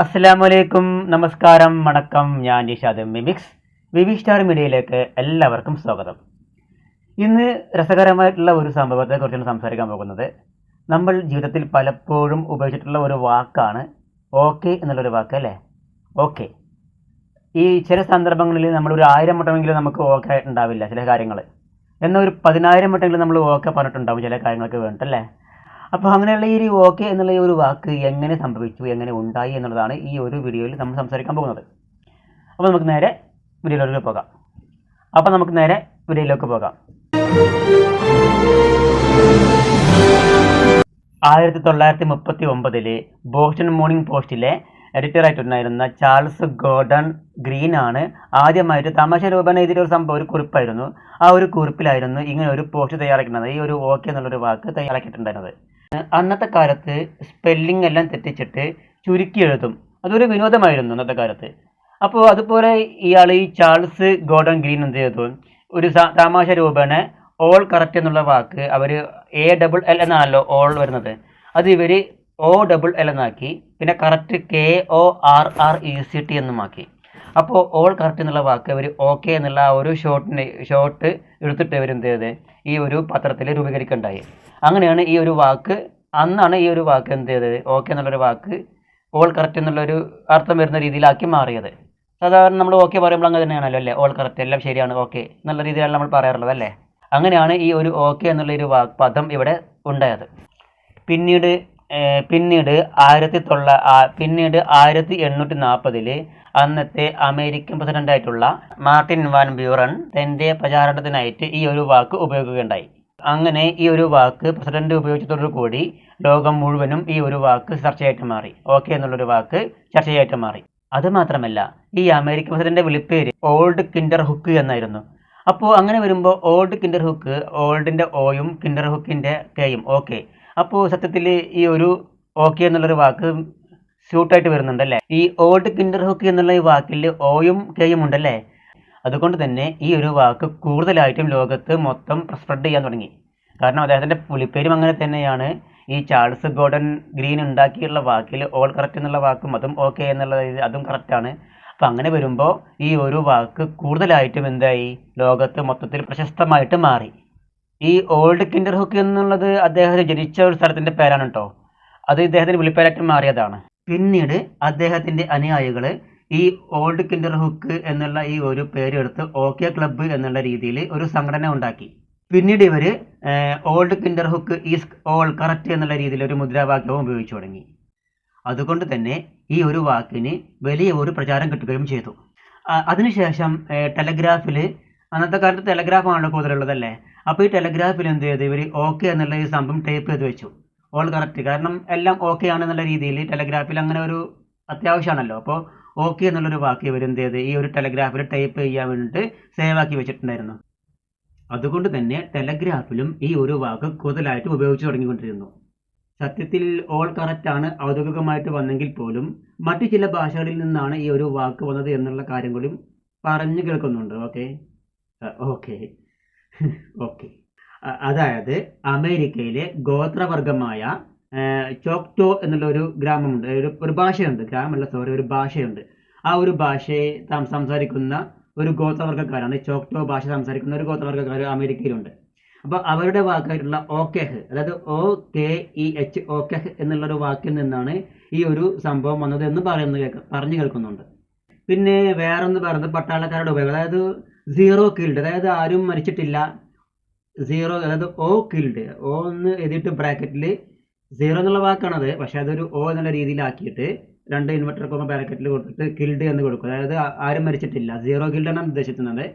അസ്സലാമലൈക്കും, നമസ്കാരം, വണക്കം. ഞാൻ നിഷാദ് മിമിക്സ് വിവി സ്റ്റാർ മീഡിയയിലേക്ക് എല്ലാവർക്കും സ്വാഗതം. ഇന്ന് രസകരമായിട്ടുള്ള ഒരു സംഭവത്തെക്കുറിച്ചാണ് സംസാരിക്കാൻ പോകുന്നത്. നമ്മൾ ജീവിതത്തിൽ പലപ്പോഴും ഉപയോഗിച്ചിട്ടുള്ള ഒരു വാക്കാണ് ഓക്കെ എന്നുള്ളൊരു വാക്ക്, അല്ലേ? ഓക്കെ. ഈ ചില സന്ദർഭങ്ങളിൽ നമ്മൾ ഒരു 1000 വട്ടമെങ്കിലും നമുക്ക് ഓക്കെ ഉണ്ടാവില്ല ചില കാര്യങ്ങൾ, എന്നാൽ ഒരു 10,000 വട്ടമെങ്കിലും നമ്മൾ ഓക്കെ പറഞ്ഞിട്ടുണ്ടാവും ചില കാര്യങ്ങൾക്ക് വേണ്ടിട്ടല്ലേ. അപ്പോൾ അങ്ങനെയുള്ള ഈ ഒരു ഓക്കെ എന്നുള്ള ഈ ഒരു വാക്ക് എങ്ങനെ സംഭവിച്ചു, എങ്ങനെ ഉണ്ടായി എന്നുള്ളതാണ് ഈ ഒരു വീഡിയോയിൽ നമ്മൾ സംസാരിക്കാൻ പോകുന്നത്. അപ്പോൾ നമുക്ക് നേരെ വീഡിയോയിലേക്ക് പോകാം. 1939 ബോസ്റ്റൺ മോർണിംഗ് പോസ്റ്റിലെ എഡിറ്ററായിട്ടുണ്ടായിരുന്ന ചാൾസ് ഗോർഡൺ ഗ്രീൻ ആണ് ആദ്യമായിട്ട് തമാശ രൂപേണ എഴുതിയ ഒരു സംഭവം, ഒരു കുറിപ്പായിരുന്നു. ആ ഒരു കുറിപ്പിലായിരുന്നു ഇങ്ങനെ ഒരു പോസ്റ്റ് തയ്യാറാക്കുന്നത്, ഈ ഒരു ഓക്കെ എന്നുള്ളൊരു വാക്ക് തയ്യാറാക്കിയിട്ടുണ്ടായിരുന്നത്. അന്നത്തെ കാലത്ത് സ്പെല്ലിംഗ് എല്ലാം തെറ്റിച്ചിട്ട് ചുരുക്കി എഴുതും, അതൊരു വിനോദമായിരുന്നു അന്നത്തെ കാലത്ത്. അപ്പോൾ അതുപോലെ ഈ ചാൾസ് ഗോർഡൺ ഗ്രീൻ എന്ത് ചെയ്തു, ഒരു തമാശ രൂപേണ ഓൾ കറക്റ്റ് എന്നുള്ള വാക്ക് അവർ ALL എന്നാണല്ലോ ഓൾ വരുന്നത്, അത് ഇവർ OLL എന്നാക്കി. പിന്നെ കറക്റ്റ് KORRECT എന്നുമാക്കി. അപ്പോൾ ഓൾ കറക്റ്റ് എന്നുള്ള വാക്ക് അവർ ഓക്കെ എന്നുള്ള ആ ഒരു ഷോർട്ട് എടുത്തിട്ട് ഇവർ എന്ത് ചെയ്ത് ഈ ഒരു പത്രത്തിൽ രൂപീകരിക്കുകയുണ്ടായി. അങ്ങനെയാണ് ഈ ഒരു വാക്ക്, അന്നാണ് ഈ ഒരു വാക്ക് എന്ത് ചെയ്തത്, ഓക്കെ എന്നുള്ളൊരു വാക്ക് ഓൾ കറക്റ്റ് എന്നുള്ളൊരു അർത്ഥം വരുന്ന രീതിയിലാക്കി മാറിയത്. സാധാരണ നമ്മൾ ഓക്കെ പറയുമ്പോൾ അങ്ങനെ തന്നെയാണല്ലോ, അല്ലേ? ഓൾ കറക്റ്റ്, എല്ലാം ശരിയാണ്, ഓക്കെ എന്നുള്ള രീതിയിലാണ് നമ്മൾ പറയാറുള്ളത്, അല്ലേ? അങ്ങനെയാണ് ഈ ഒരു ഓക്കെ എന്നുള്ള ഒരു പദം ഇവിടെ ഉണ്ടായത്. പിന്നീട് 1840 അന്നത്തെ അമേരിക്കൻ പ്രസിഡന്റായിട്ടുള്ള മാർട്ടിൻ വാൻ ബ്യൂറൻ തൻ്റെ പ്രചാരണത്തിനായിട്ട് ഈ ഒരു വാക്ക് ഉപയോഗിക്കുകയുണ്ടായി. അങ്ങനെ ഈ ഒരു വാക്ക് പ്രസിഡന്റ് ഉപയോഗിച്ചതോടുകൂടി ലോകം മുഴുവനും ഈ ഒരു വാക്ക് ചർച്ചയായിട്ട് മാറി, ഓക്കെ എന്നുള്ളൊരു വാക്ക് ചർച്ചയായിട്ട് മാറി. അതുമാത്രമല്ല, ഈ അമേരിക്കൻ പ്രസിഡന്റ് വിളിപ്പേര് ഓൾഡ് കിൻഡർ ഹുക്ക് എന്നായിരുന്നു. അപ്പോൾ അങ്ങനെ വരുമ്പോൾ ഓൾഡ് കിൻഡർ ഹുക്ക്, ഓൾഡിൻ്റെ ഓയും കിൻഡർ ഹുക്കിൻ്റെ കെയും ഓക്കെ. അപ്പോൾ സത്യത്തിൽ ഈ ഒരു ഓക്കെ എന്നുള്ളൊരു വാക്ക് സ്യൂട്ടായിട്ട് വരുന്നുണ്ടല്ലേ. ഈ ഓൾഡ് കിൻഡർ ഹുക്ക് എന്നുള്ള ഈ വാക്കിൽ ഓയും കെയും ഉണ്ടല്ലേ. അതുകൊണ്ട് തന്നെ ഈ ഒരു വാക്ക് കൂടുതലായിട്ടും ലോകത്ത് മൊത്തം സ്പ്രെഡ് ചെയ്യാൻ തുടങ്ങി. കാരണം അദ്ദേഹത്തിൻ്റെ വിളിപ്പേരും അങ്ങനെ തന്നെയാണ്. ഈ ചാൾസ് ഗോർഡൺ ഗ്രീൻ ഉണ്ടാക്കിയുള്ള വാക്കിൽ ഓൾ കറക്റ്റ് എന്നുള്ള വാക്കും അതും ഓക്കെ എന്നുള്ള അതും കറക്റ്റാണ്. അപ്പം അങ്ങനെ വരുമ്പോൾ ഈ ഒരു വാക്ക് കൂടുതലായിട്ടും എന്തായി, ലോകത്ത് മൊത്തത്തിൽ പ്രശസ്തമായിട്ട് മാറി. ഈ ഓൾഡ് കിൻഡർ ഹുക്ക് എന്നുള്ളത് അദ്ദേഹം ജനിച്ച ഒരു സ്ഥലത്തിൻ്റെ പേരാണ് കേട്ടോ, അത് ഇദ്ദേഹത്തിന് വിളിപ്പേരായിട്ട് മാറിയതാണ്. പിന്നീട് അദ്ദേഹത്തിൻ്റെ അനുയായികൾ ഈ ഓൾഡ് കിൻഡർ ഹുക്ക് എന്നുള്ള ഈ ഒരു പേരെടുത്ത് ഓക്കെ ക്ലബ്ബ് എന്നുള്ള രീതിയിൽ ഒരു സംഘടന ഉണ്ടാക്കി. പിന്നീട് ഇവർ old Kinder hook is all correct എന്നുള്ള രീതിയിൽ ഒരു മുദ്രാവാക്യവും ഉപയോഗിച്ചു തുടങ്ങി. അതുകൊണ്ട് തന്നെ ഈ ഒരു വാക്കിന് വലിയ ഒരു പ്രചാരം കിട്ടുകയും ചെയ്തു. അതിനുശേഷം ടെലഗ്രാഫിൽ, അന്നത്തെ കാലത്ത് ടെലഗ്രാഫാണല്ലോ കൂടുതലുള്ളതല്ലേ, അപ്പോൾ ഈ ടെലഗ്രാഫിൽ എന്ത് ചെയ്തു, ഇവർ ഓക്കെ എന്നുള്ള ഈ സംഭവം ടൈപ്പ് ചെയ്ത് വെച്ചു, ഓൾ കറക്റ്റ്. കാരണം എല്ലാം ഓക്കെ ആണെന്നുള്ള രീതിയിൽ ടെലഗ്രാഫിൽ അങ്ങനെ ഒരു അത്യാവശ്യമാണല്ലോ. അപ്പോൾ ഓക്കെ എന്നുള്ളൊരു വാക്ക് ഇവർ എന്ത് ചെയ്ത് ഈ ഒരു ടെലഗ്രാഫിൽ ടൈപ്പ് ചെയ്യാൻ വേണ്ടിയിട്ട് സേവ് ആക്കി വെച്ചിട്ടുണ്ടായിരുന്നു. അതുകൊണ്ട് തന്നെ ടെലഗ്രാഫിലും ഈ ഒരു വാക്ക് കൂടുതലായിട്ട് ഉപയോഗിച്ച് തുടങ്ങിക്കൊണ്ടിരുന്നു. സത്യത്തിൽ ഓൾ കറക്റ്റ് ആണ് ഔദ്യോഗികമായിട്ട് വന്നെങ്കിൽ പോലും മറ്റു ചില ഭാഷകളിൽ നിന്നാണ് ഈ ഒരു വാക്ക് വന്നത് എന്നുള്ള കാര്യം കൂടി പറഞ്ഞു കേൾക്കുന്നുണ്ട്. ഓക്കെ ഓക്കെ ഓക്കെ അതായത് അമേരിക്കയിലെ ഗോത്രവർഗമായ ചോക്ടോ എന്നുള്ള ഒരു ഗ്രാമമുണ്ട്, ഒരു ഭാഷയുണ്ട്, ഒരു ഭാഷയുണ്ട്. ആ ഒരു ഭാഷയെ സംസാരിക്കുന്ന ഒരു ഗോത്രവർഗ്ഗക്കാരാണ്, ചോക്ടോ ഭാഷ സംസാരിക്കുന്ന ഒരു ഗോത്രവർഗ്ഗക്കാർ അമേരിക്കയിലുണ്ട്. അപ്പോൾ അവരുടെ വാക്കായിട്ടുള്ള ഓക്കെഹ്, അതായത് OKEH ഓക്കെഹ് എന്നുള്ളൊരു വാക്കിൽ നിന്നാണ് ഈ ഒരു സംഭവം വന്നത് എന്ന് പറഞ്ഞു കേൾക്കുന്നുണ്ട്. പിന്നെ വേറൊന്ന് പറയുന്നത് പട്ടാളക്കാരുടെ ഉപയോഗം, അതായത് 0 കിൽഡ്, അതായത് ആരും മരിച്ചിട്ടില്ല, 0, അതായത് O കിൽഡ്, O എന്ന് എഴുതിയിട്ട് ബ്രാക്കറ്റിൽ 0 എന്നുള്ള വാക്കാണത്, പക്ഷെ അതൊരു O എന്നുള്ള രീതിയിലാക്കിയിട്ട് 2 ഇൻവെർട്ടർ ബ്രാക്കറ്റിൽ കൊടുത്തിട്ട് കിൽഡ് എന്ന് കൊടുക്കും. അതായത് ആരും മരിച്ചിട്ടില്ല, 0 കിൽഡാണ് ഉദ്ദേശിക്കുന്നത്.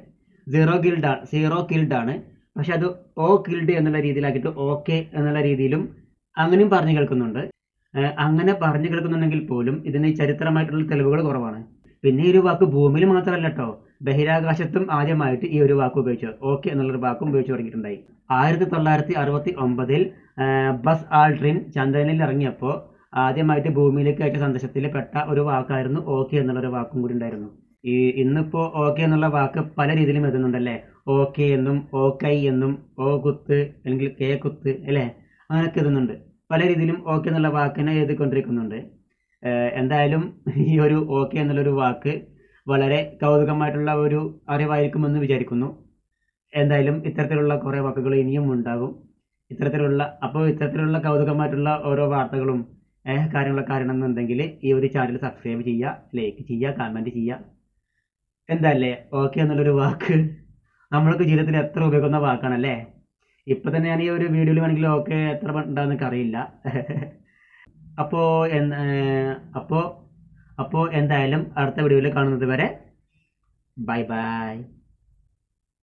0 കിൽഡാണ്, പക്ഷെ അത് O കിൽഡ് എന്നുള്ള രീതിയിലാക്കിയിട്ട് ഓക്കെ എന്നുള്ള രീതിയിലും അങ്ങനെയും പറഞ്ഞു കേൾക്കുന്നുണ്ട്. അങ്ങനെ പറഞ്ഞു കേൾക്കുന്നുണ്ടെങ്കിൽ പോലും ഇതിന് ചരിത്രമായിട്ടുള്ള തെളിവുകൾ കുറവാണ്. പിന്നെ ഈ ഒരു വാക്ക് ഭൂമിയിൽ മാത്രമല്ല കേട്ടോ, ബഹിരാകാശത്തും ആദ്യമായിട്ട് ഈ ഒരു വാക്ക് ഉപയോഗിച്ചു, ഓക്കെ എന്നുള്ളൊരു വാക്കും ഉപയോഗിച്ച് തുടങ്ങിയിട്ടുണ്ടായി. 1969 ബസ് ആൾഡ്രിൻ ചന്ദ്രനിൽ ഇറങ്ങിയപ്പോൾ ആദ്യമായിട്ട് ഭൂമിയിലേക്ക് അയച്ച സന്ദേശത്തിൽ പെട്ട ഒരു വാക്കായിരുന്നു ഓക്കെ എന്നുള്ളൊരു വാക്കും കൂടി ഉണ്ടായിരുന്നു. ഇന്നിപ്പോൾ ഓക്കെ എന്നുള്ള വാക്ക് പല രീതിയിലും എഴുതുന്നുണ്ടല്ലേ, ഓക്കെ എന്നും ഓക്കൈ എന്നും ഓ കുത്ത് അല്ലെങ്കിൽ കെ കുത്ത്, അല്ലേ? അങ്ങനെയൊക്കെ എഴുതുന്നുണ്ട്. പല രീതിയിലും ഓക്കെ എന്നുള്ള വാക്കിനെ എഴുതിക്കൊണ്ടിരിക്കുന്നുണ്ട്. എന്തായാലും ഈ ഒരു ഓക്കെ എന്നുള്ളൊരു വാക്ക് വളരെ കൗതുകമായിട്ടുള്ള ഒരു അറിവായിരിക്കുമെന്ന് വിചാരിക്കുന്നു. എന്തായാലും ഇത്തരത്തിലുള്ള കുറേ വാക്കുകൾ ഇനിയും ഉണ്ടാകും. ഇത്തരത്തിലുള്ള കൗതുകമായിട്ടുള്ള ഓരോ വാർത്തകളും കാര്യങ്ങളൊക്കെ അറിയണമെന്നുണ്ടെങ്കിൽ ഈ ഒരു ചാനൽ സബ്സ്ക്രൈബ് ചെയ്യുക, ലൈക്ക് ചെയ്യുക, കമൻറ്റ് ചെയ്യുക. എന്താല്ലേ ഓക്കെ എന്നുള്ളൊരു വാക്ക് നമ്മൾക്ക് ജീവിതത്തിൽ എത്ര ഉപയോഗിക്കുന്ന വാക്കാണല്ലേ. ഇപ്പം തന്നെ ഞാൻ ഈ ഒരു വീഡിയോയിൽ വേണമെങ്കിൽ ഓക്കെ എത്ര ഉണ്ടാകുന്ന എനിക്ക് അറിയില്ല. അപ്പോൾ അപ്പോൾ എന്തായാലും അടുത്ത വീഡിയോയിൽ കാണുന്നത് വരെ ബൈ ബൈ.